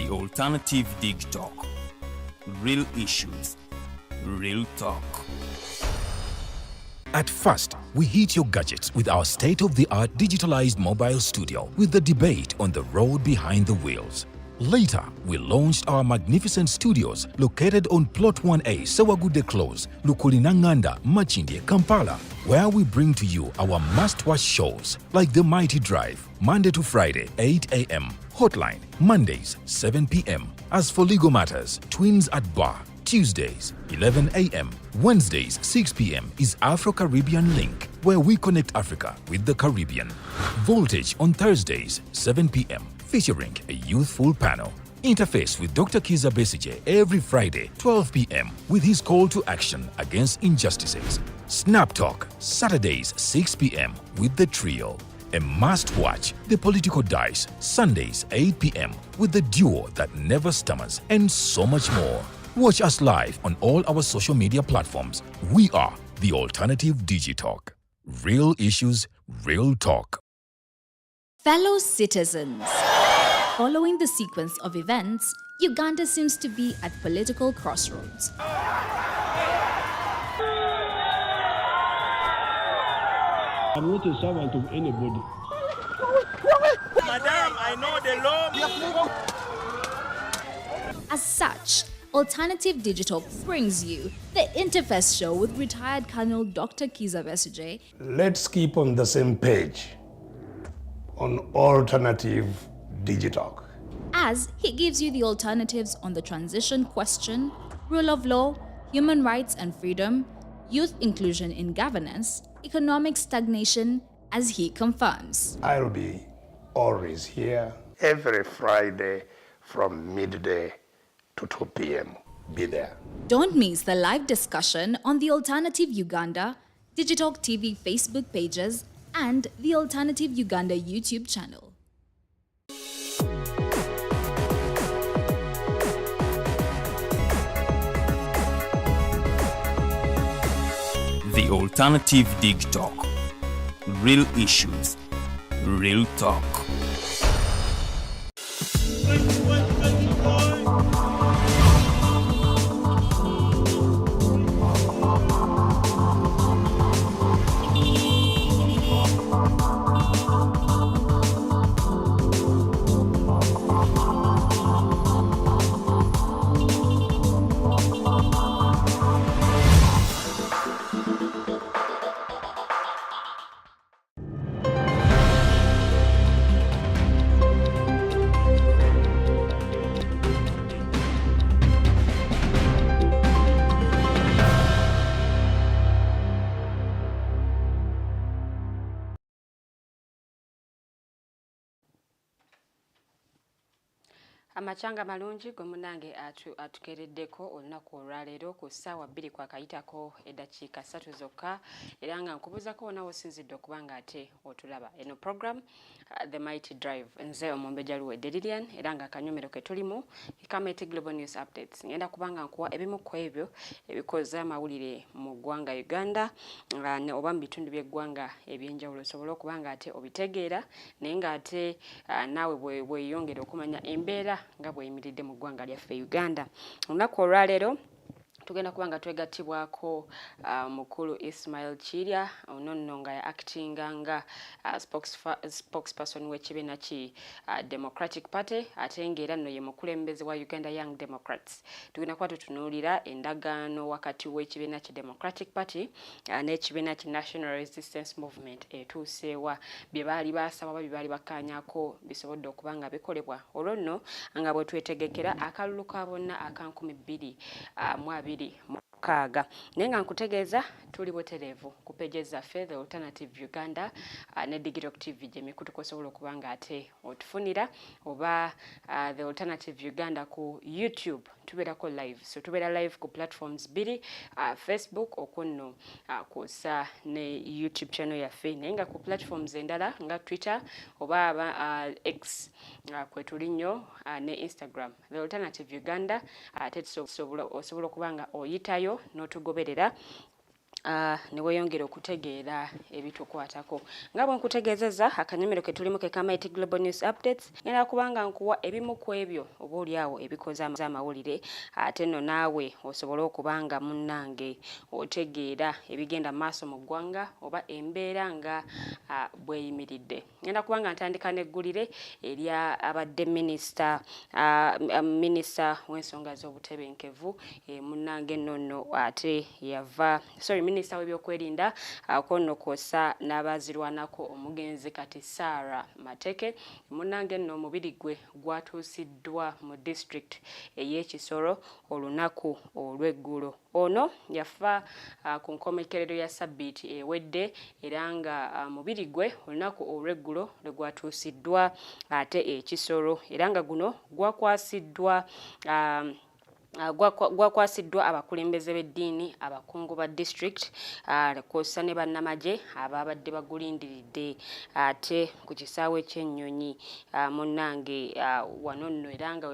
The Alternative Dig Talk. Real issues, real talk. At first, we hit your gadgets with our state-of-the-art digitalized mobile studio with the debate on the road behind the wheels. Later, we launched our magnificent studios located on Plot 1A, Sawagude Close, Lukulinanganda, Machindye, Kampala, where we bring to you our must-watch shows like The Mighty Drive, Monday to Friday, 8 a.m., Hotline, Mondays, 7 p.m. As for legal matters, Twins at Bar, Tuesdays, 11 a.m. Wednesdays, 6 p.m. is Afro-Caribbean Link, where we connect Africa with the Caribbean. Voltage on Thursdays, 7 p.m., featuring a youthful panel. Interface with Dr. Kiza Besige every Friday, 12 p.m. with his call to action against injustices. Snap Talk, Saturdays, 6 p.m. with the trio. A must-watch, The Political Dice, Sundays, 8 p.m. with the duo that never stammers, and so much more. Watch us live on all our social media platforms. We are The Alternative Digitalk. Real issues, real talk. Fellow citizens, following the sequence of events, Uganda seems to be at political crossroads. I'm not a servant of anybody. Madam, I know the law. As such, Alternative Digital brings you the Interface Show with retired Colonel Dr. Kiza Besige. Let's keep on the same page on Alternative Digitalk, As he gives you the alternatives on the transition question, rule of law, human rights and freedom, youth inclusion in governance, economic stagnation, as he confirms. I'll be always here every Friday from midday to 2 p.m. Be there. Don't miss the live discussion on the Alternative Uganda, Digitalk TV Facebook pages, and the Alternative Uganda YouTube channel. The Alternative Dig Talk. Real issues, real talk. Amachanga malungi gwe munange atukereddeko olunaku olwaleero ku ssaawa 2 kwakayitako eddakiika 3 zokka era nga nkubuzako onawo osinzidde okuba nga ate otulaba eno program The Mighty Drive nze Omumbejja Luwedde Lilian era nga akanyomero ke tulimu Kamete Global News Updates ngenda kubanga nkuwa ebimu ku ebyo ebikoze amawulire mu ggwanga Uganda oba mu bitundu by'eggwanga ebyenjawulo osobola okuba nga ate obitegeera naye nga ate naawe bweyongera okumanya embeera nga bweyimiridde mu ggwanga lyaffe Uganda. Olunaku olwaleero tugenda kubanga twegattibwako mukulu Ismail Kirya ono nga actinga nga spokesperson w'ekibiina ki Democratic Party ate ng'era nno ye mukulembeze wa Uganda Young Democrats. Tugenda kuba tutunuulira endagaano wakati w'ekibiina ki Democratic Party n'ekibiina ki National Resistance Movement etuuseewa bye baali basaba oba bye baali bakkaanyako bisobodde okuba nga bikolebwa olwo nno nga bwe twetegekera akalulu ka bonna aka 2020 mukaaga naye nga nkutegeeza tuli butereevu ku pages zaffe The Alternative Uganda ne Digitalk TV gye mikutu kosobola okuba nga ate otufunira oba The Alternative Uganda ku YouTube tubeerako live so tubeera live ku platforms 2 Facebook okunno kusa ne YouTube channel yaffe naye nga ku platforms endala nga Twitter oba X kwetuli nnyo ne Instagram The Alternative Uganda ate osobola okuba nga oyitayo n'otugoberera ne weyongera okutegeera ebitukwatako nga bwe nkutegeezezza akanyomero ke tulimu ke Kamaiti Global News Updates ngenda kubanga nkuwa ebimu ku ebyo oba oliawo ebikoze amawulire ate nno naawe osobole okubanga munnange otegeera ebigenda maaso mu ggwanga oba embeera nga bweyimiridde. Ngenda kubanga ntandika n'eggulire erya abadde minisita w'ensonga z'obutebenkevu munnange nonno ate yava minisita w'ebyokwerinda konno kwosa n'abazirwanako omugenzi kati Sarah Mateke munnange nno omubiri gwe gwatuusiddwa mu district ey'Ekisoro olunaku olw'eggulo. Ono yafa ku nkomekerero ya sabbiiti ewedde era nga mubiri gwe olunaku olw'eggulo lwe gwatuusiddwa ate Ekisoro era nga guno gwakwasiddwa gwakwasiddwa abakulembeze b'eddiini abakungu ba district kwosa ne bannamagye ababadde bagulindiridde ate ku kisaawe ky'ennyonyi munnange wano nno era nga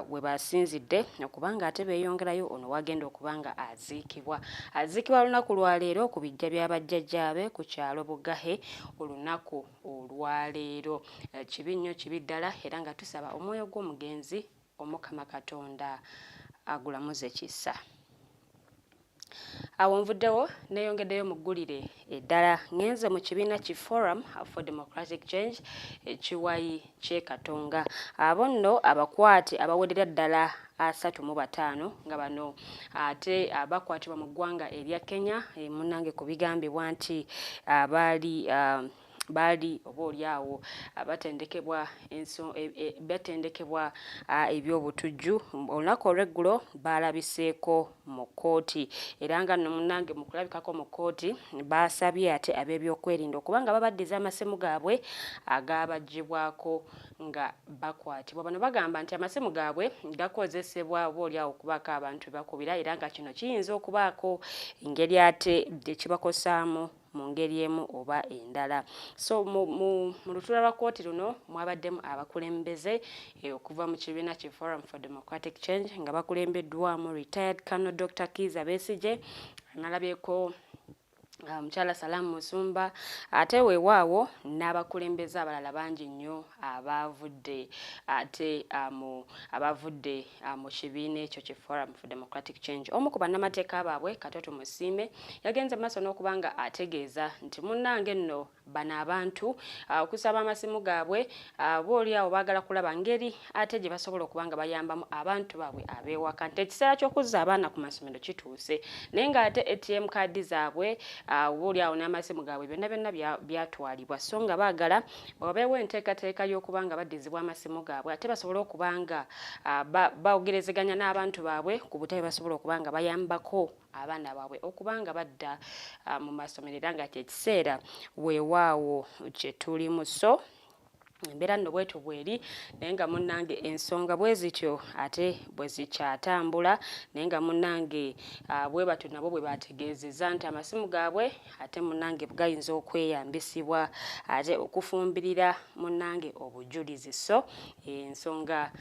we basinzidde okubanga ate beeyongerayo ono wagenda okubanga aziikibwa olunaku lwaleero ku bijja by'abajjajjaabe ku kyalo Bugahe olunaku olwaleero. Kibi nnyo kibi ddala era nga tusaba omwoyo gw'omugenzi Omukama Katonda agulamuze kisa. Awo nvuddewo neeyongeddeyo mu ggulire eddala ngenze mu kibiina ki Forum for Democratic Change ekiwayi ky'e Katonga. Abo nno abakwate abawerera ddala 35 nga bano ate abakwatibwa mu ggwanga erya Kenya munnange ku bigambibwa nti baali oba oliawo batendekebwa eby'obutujju olunaku olw'eggulo baalabiseeko mu kkooti era nga nno munnange mu kulabikako mu kkooti baasabye ate ab'ebyokwerinda okubanga babaddiza amasimu gaabwe agaabaggyibwako nga bakwatibwa. Bano bagamba nti amasimu gaabwe gakozesebwa oba oliawo okubaako abantu bakubira era nga kino kiyinza okubaako engeri ate gye kibakosaamu mu ngeri emu oba endala. So mu lutuula lwa kkooti luno mwabaddemu abakulembeze okuva mu kibiina ki Forum for Democratic Change nga bakulembeddwamu retired Colonel Dr. Kiza Besigye, nalabyeko Mukyala Salamu Musumba ate weewaawo n'abakulembeze abalala bangi nnyo abavudde mu kibiina ekyo ki Forum for Democratic Change. Omu ku bannamateeka baabwe Katoto Musiime yagenze maaso n'okubanga ategeeza nti munnange nno bano abantu okusaba amasimu gaabwe booliawo baagala kulaba ngeri ate gye basobola okubanga bayambamu abantu baabwe abeewaka nti ekiseera ky'okuzza abaana ku masomero kituuse naye ng'ate ATM kaadi zaabwe booliawo n'amasimu gaabwe byonna byatwalibwa so nga baagala babeewo enteekateeka y'okubanga baddizibwa amasimu gaabwe ate basobole okubanga baogerezeganya n'abantu baabwe ku butabi basobola okubanga bayambako abaana baabwe okubanga badda mu masomero era nga kyekiseera weewaawo kye tulimu. So embeera nno bwetu bweri naye nga munnange ensonga bwe zityo ate bwe zikyatambula naye nga munnange bwe batyo nabo bwe bategeezezza nti amasimu gaabwe ate munnange gayinza okweyambisibwa ate okufumbirira munnange obujulizi. So ensonga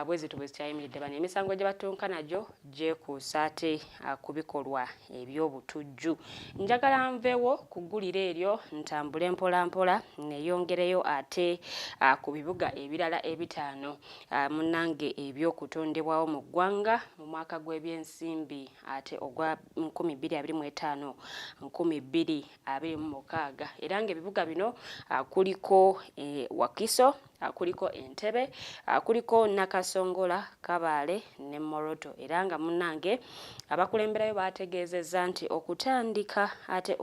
bwe zityo bwe zikyayimiridde bano emisango gye batunka nagyo gyekuusa ate ku bikolwa eby'obutujju. Njagala nveewo ku gguliro eryo ntambule mpolampola neeyongereyo ate ku bibuga ebirala ebitaano munnange eby'okutondebwawo mu ggwanga mu mwaka gw'ebyensimbi ate ogwa 2025 2026 era ng'ebibuga bino kuliko Wakiso, kuliko Entebbe, kuliko Nakasongola, Kabale ne Moroto era nga munnange abakulemberayo bategeezezza nti okutandika ate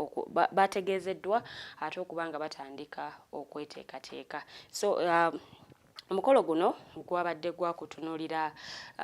bategeezeddwa ate okubanga batandika okweteekateeka. So omukolo guno gwabadde gwakutunuulira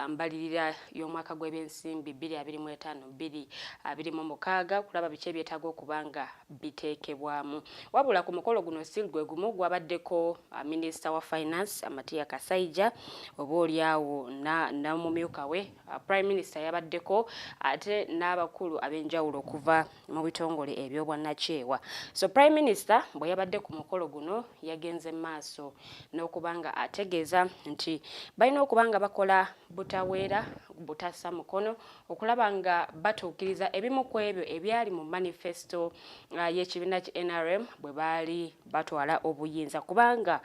mbalirira y'omwaka gw'ebyensimbi 2025-2026 kulaba biki ebyetaaga okubanga biteekebwamu. Wabula ku mukolo guno si gwe gumu gwabaddeko Minisita wa Finance Amatiya Kasaija oba oliawo n'omumyuka we Prime Minister yabaddeko ate n'abakulu ab'enjawulo okuva mu bitongole eby'obwannakyewa. So Prime Minister bwe yabadde ku mukolo guno yagenze maaso n'okubanga ategeeza nti balina okubanga bakola butaweera butassa mukono okulaba nga batuukiriza ebimu ku ebyo ebyali mu manifesto y'ekibiina ki NRM bwe baali batwala obuyinza kubanga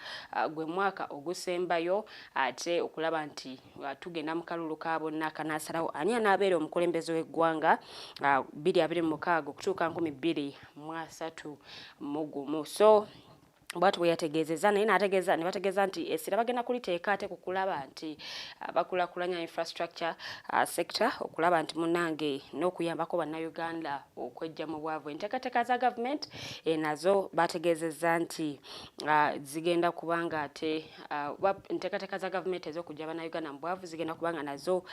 gwe mwaka ogusembayo ate okulaba nti tugenda mu kalulu ka bonna akanaasalawo ani anaabeera omukulembeze w'eggwanga 2026 okutuuka 2031 so bwatu bwe yategeezezza naye ne bategeeza nti essira bagenda kuliteeka ate ku kulaba nti bakulakulanya infrastructure sector okulaba nti munnange n'okuyambako bannayuganda okwejja mu bwavu enteekateeka za gavumenti nazo bategeezezza nti zigenda kubanga ate enteekateeka za gavumenti ez'okujja bannayuganda mu bwavu zigenda kubanga nazo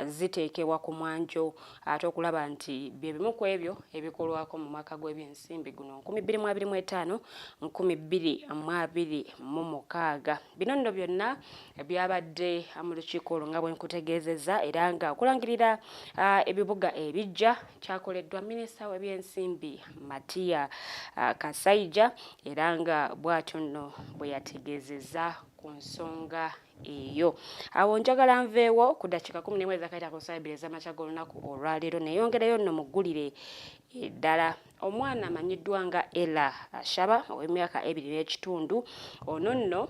ziteekebwa ku mwanjo ate okulaba nti bye bimu ku ebyo ebikolwako mu mwaka gw'ebyensimbi guno 2025 2026 bino nno byonna byabadde mu lukiiko olwo nga bwe nkutegeezezza era nga okulangirira ebibuga ebijja kyakoleddwa minisita w'ebyensimbi Matiya Kasaija era nga bw'atyo nno bwe yategeezezza ku nsonga eyo awo njagala nveewo ku dakiika 11 ezakayita ku ssaawa 2 ez'amakya g'olunaku olwaleero neeyongereyo nno muggulire eddala omwana amanyiddwa nga Ella Ashaba ow'emyaka 2.5 ono nno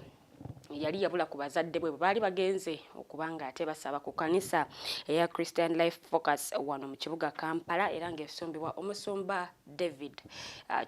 yali yabula ku bazadde bwe baali bagenze okubanga ate basaba ku kanisa eya Christian Life Focus wano mu kibuga Kampala era ng'esumbibwa omusumba David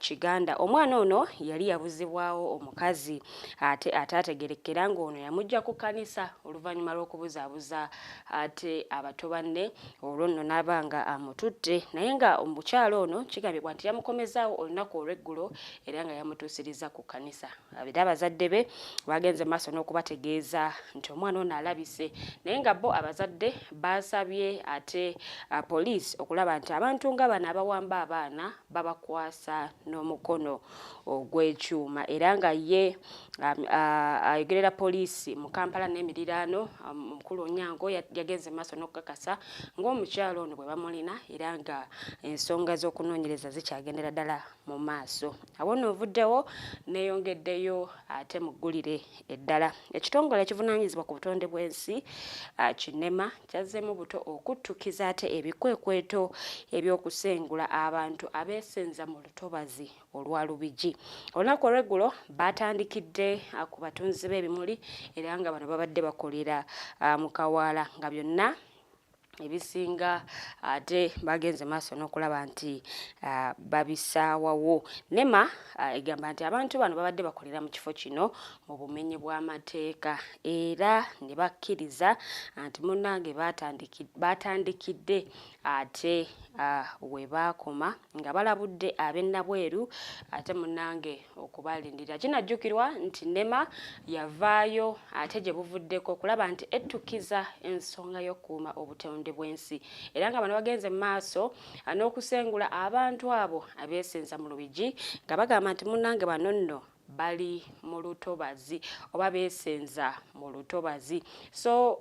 Kiganda. Omwana ono yali yabuzibwawo omukazi ate ategerekera ng'ono yamujja ku kanisa oluvannyuma lw'okubuzaabuza ate abato banne olwo nno n'abanga amututte naye nga omukyalo ono kigambibwa nti yamukomezaawo olunaku olw'eggulo era nga yamutuusiriza ku kanisa. Era abazadde be bagenze maaso n'okubategeeza nti omwana ono alabise naye nga bo abazadde basabye ate poliisi okulaba nti abantu nga bano abawamba abaana babakwasa n'omukono ogw'ekyuma era nga ye ayogerera poliisi mu Kampala n'emiriraano omukulu Onyango yagenze maaso n'okukakasa ng'omukyalo ono bwe bamulina era nga ensonga z'okunoonyereza zikyagendera ddala mu maaso. Awo nno ovuddewo neeyongeddeyo ate muggulire eddala. Ekitongole ekivunaanyizibwa ku butonde bw'ensi Kinema kyazzeemu buto okuttukiza ate ebikwekweto ebyokusengula abantu abeesenza mu lutobazi olwa Lubigi. Olunaku olw'eggulo batandikidde ku batunzi b'ebimuli era nga bano babadde bakolera mu Kawaala nga byonna ebisinga ate bagenze maaso n'okulaba nti babisaawawo. NEMA egamba nti abantu bano babadde bakolera mu kifo kino mu bumenyi bw'amateeka era ne bakkiriza nti munnange batandikidde ate we baakoma nga balabudde ab'ennabweru ate munnange okubalindira. Kinajjukirwa nti NEMA yavaayo ate gye buvuddeko okulaba nti ettukiza ensonga y'okukuuma obutonde bw'ensi era nga bano bagenze mu maaso n'okusengula abantu abo abeesenza mu Lubigi nga bagamba nti munnange bano nno bali mu lutobazi oba beesenza mu lutobazi. So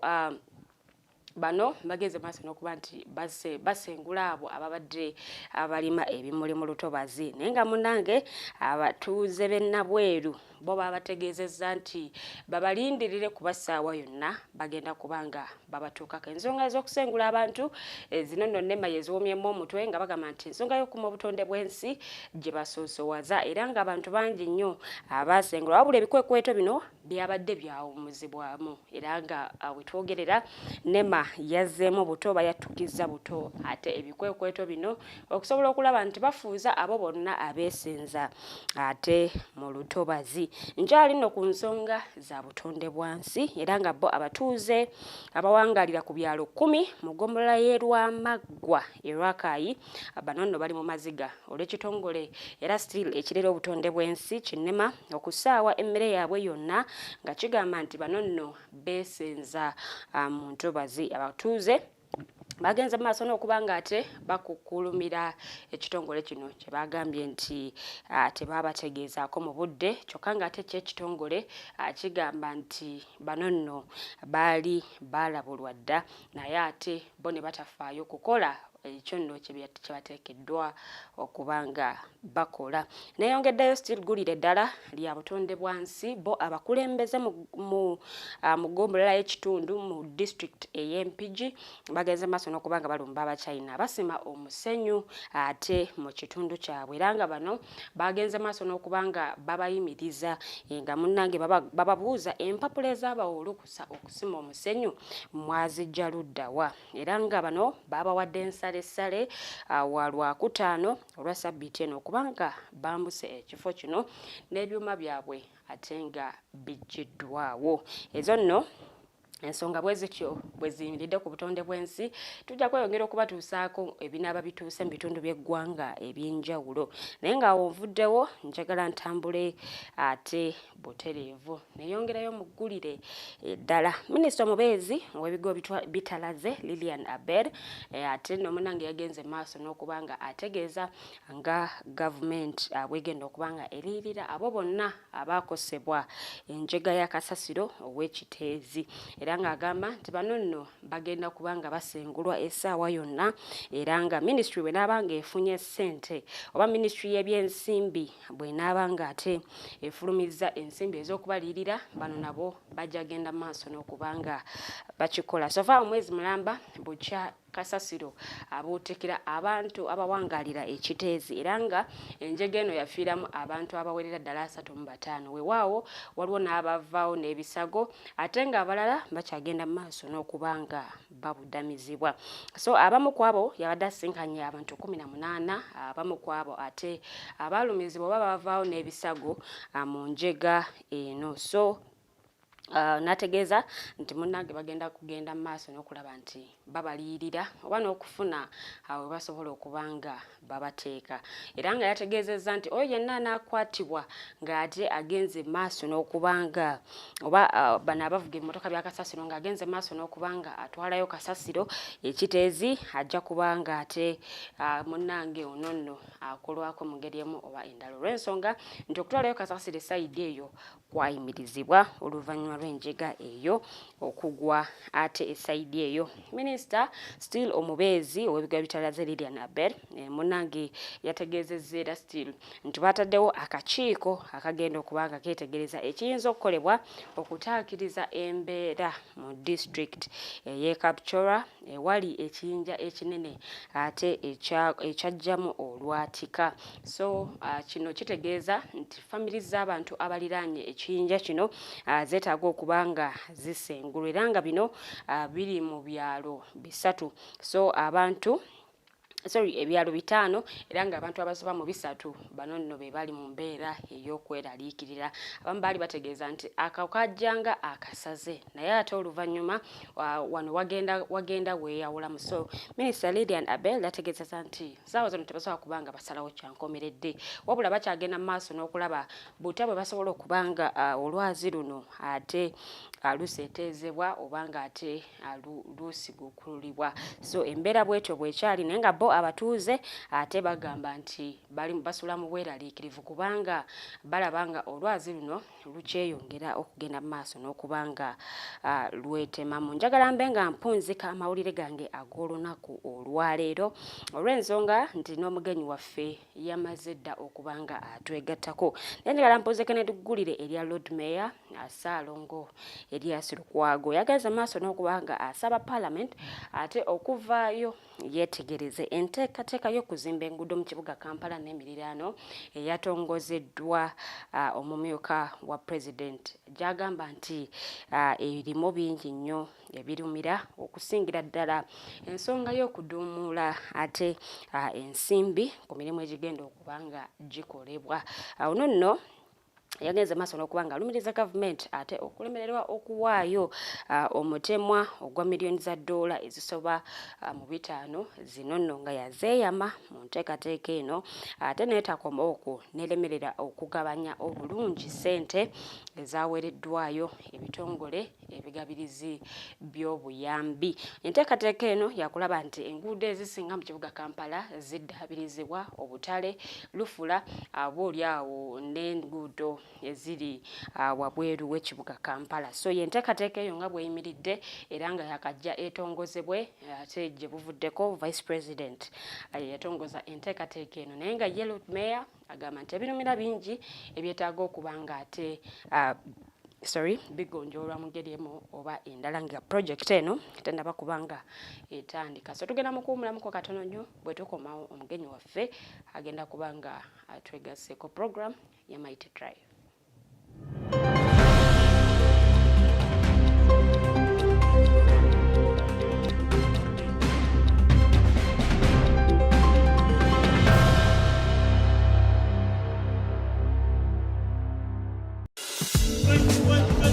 bano bagenze maaso n'okuba nti basengula abo ababadde abalima ebimuli mu lutobazi naye nga munnange abatuuze b'ennabweru bo babategeezezza nti babalindirire ku basaawa yonna bagenda kubanga babatuukako. Ensonga z'okusengula abantu zino nno NEMA yeziwomyemu omutwe nga bagamba nti ensonga y'okukuuma obutonde bw'ensi gye basoosowaza era nga abantu bangi nnyo abasengula wabula ebikwekweto bino byabadde byawumuzibwamu era nga we twogerera NEMA yazzeemu buto bayattukiza buto ate ebikwekweto bino okusobola okulaba nti bafuuza abo bonna abeesenza ate mu lutobazi. Nkyali nno ku nsonga za butonde bwansi era nga bo abatuuze abawangalira ku byalo 10 mu ggombolola y'e Lwamaggwa e Rakai bano nno bali mu maziga olw'ekitongole era still ekirera obutonde bw'ensi Kinema okusaawa emmere yaabwe yonna nga kigamba nti bano nno beesenza mu ntobazi. Abatuuze bagenze maaso n'okubanga ate bakukulumira ekitongole kino kye bagambye nti tebabategeezaako mu budde kyokka nga ate kyekitongole kigamba nti bano nno baali baalabulwa dda naye ate bo ne batafaayo kukola ekyo nno kyebateekeddwa okubanga bakola. Neeyongeddeyo still gulira eddala lya butonde bwansi bo abakulembeze mu ggombolola y'ekitundu mu district ey'Empigi bagenze maaso n'okubanga balumba Abachina basima omusenyu ate mu kitundu kyabwe era nga bano bagenze maaso n'okubanga babayimiriza nga munnange bababuuza empapula ezaabawa olukusa okusima omusenyu mwazijja luddawa era nga bano babawadde ensalessale wa Lwakutaano olwa Ssabbiiti eno okubanga bambuse ekifo kino n'ebyuma byabwe ate nga biggiddwawo. Ezo nno ensonga bwe zityo bwe ziyimiridde ku butonde bw'ensi tujja kweyongera okubatuusaako ebinaaba bituuse mu bitundu by'eggwanga eby'enjawulo naye ng'awo nvuddewo njagala ntambule ate butereevu neeyongerayo mu ggulire eddala. Minisita omubeezi ow'ebigo bitalaze Lilian Abel ate nno munnange yagenze maaso n'okubanga ategeeza nga gavumenti bwegenda okubanga eriirira abo bonna abaakosebwa enjega ya kasasiro ow'ekiteezi era nga agamba nti bano nno bagenda kubanga basengulwa essaawa yonna era nga ministry bwe naabanga efunye ssente oba ministry y'ebyensimbi bwe naabanga ate efulumizza ensimbi ez'okubalirira bano nabo bajja genda maaso n'okubanga bakikola. Sova omwezi mulamba bukya kasasiro abootekera abantu abawangaalira ekiteezi era nga enjega eno yafiiramu abantu abawerera ddala 35 weewaawo waliwo n'abavaawo n'ebisago ate nga abalala bakyagenda maaso n'okubanga babuddamizibwa. So abamu ku abo yabadde asinkanye abantu 18 abamu ku abo ate abaalumizibwa oba bavaawo n'ebisago mu njega eno. So nategeeza nti munnange bagenda kugenda maaso n'okulaba nti babaliyirira oba n'okufuna awe basobola okubanga babateeka era nga yategeezezza nti oyo yenna anaakwatibwa ng'ate agenze maaso n'okubanga oba bano abavuga emmotoka bya kasasiro ng'agenze maaso n'okubanga atwalayo kasasiro ekiteezi ajja kubanga ate munnange ono nno akolwako mu ngeri emu oba endala olw'ensonga nti okutwalayo kasasiro esayidi eyo kwayimirizibwa oluvannyuma lw'enjega eyo okugwa ate esayidi eyo. Minisita still omubeezi ow'ebigo bitalaze Lilian Abel munnange yategeezezza era still nti bataddewo akakiiko akagenda okubanga keetegereza ekiyinza okukolebwa okutaakiriza embeera mu district ey'e Kapchorwa ewali ekiyinja ekinene ate ekyajjamu olwatika. So kino kitegeeza nti famiri z'abantu abaliraanye ekiyinja kino zeetaaga okubanga zisengulwa era nga bino biri mu byalo 3. So ebyalo 5 era nga abantu abasoba mu 3 bano nno be bali mu mbeera ey'okweraliikirira. Abamu baali bategeeza nti akakajjanga akasaze naye ate oluvannyuma wano wagenda weeyawulamu. So Minisita Lilian Abel yategeezeza nti saawa zino tebasobola kubanga basalawo kyankomeredde wabula bakyagenda mu maaso n'okulaba butya bwe basobola okubanga olwazi luno ate luseeteezebwa obanga ate lusigukkululibwa. So embeera bwetyo bwekyali naye nga bo abatuuze ate bagamba nti basula mu bweraliikirivu kubanga balabanga olwazi luno lukyeyongera okugenda mu maaso n'okubanga lwetemamu. Njagala mbe nga mpunzika amawulire gange ag'olunaku olwaleero olw'ensonga nti n'omugenyi waffe yamaze dda okubanga atwegattako. Naye njagala mpunzike ne tuggulire erya Lord Mayor Ssaalongo Erias Lukwago yagaza maaso n'okubanga asaba Parliament ate okuvaayo yeetegereze enteekateeka y'okuzimba enguudo mu kibuga Kampala n'emiriraano eyatongozeddwa omumyuka wa President gy'agamba nti erimu bingi nnyo ebirumira okusingira ddala ensonga y'okuduumula ate ensimbi ku mirimu egigenda okubanga gikolebwa. Awo nno yagenze maaso n'okubanga alumiriza gavumenti ate okulemererwa okuwaayo omutemwa ogwa miliyoni za $, ezisoba mu 5 zino nno nga yazeeyama mu nteekateeka eno ate neetakoma okwo neeremerera okugabanya obulungi ssente ezaaweereddwayo ebitongole ebigabirizi by'obuyambi. Enteekateeka eno yakulaba nti enguudo ezisinga mu kibuga Kampala ziddaabirizibwa obutale lufula aboolyawo n'enguudo eziri wabweru w'ekibuga Kampala. So yenteekateeka eyo nga bweyimiridde era nga yakajja etongozebwe ate gye buvuddeko Vice President yatongoza enteekateeka eno naye nga Yellow Mayor agamba nti ebinumira bingi ebyetaaga okuba nga ate bigonjoolwa mu ngeri emu oba endala nga project eno tennaba kubanga etandika. So tugenda mu kuwumulamuko katono nnyo bwe tukomawo omugenyi waffe agenda kubanga twegasseko program ya Mighty Drive. What?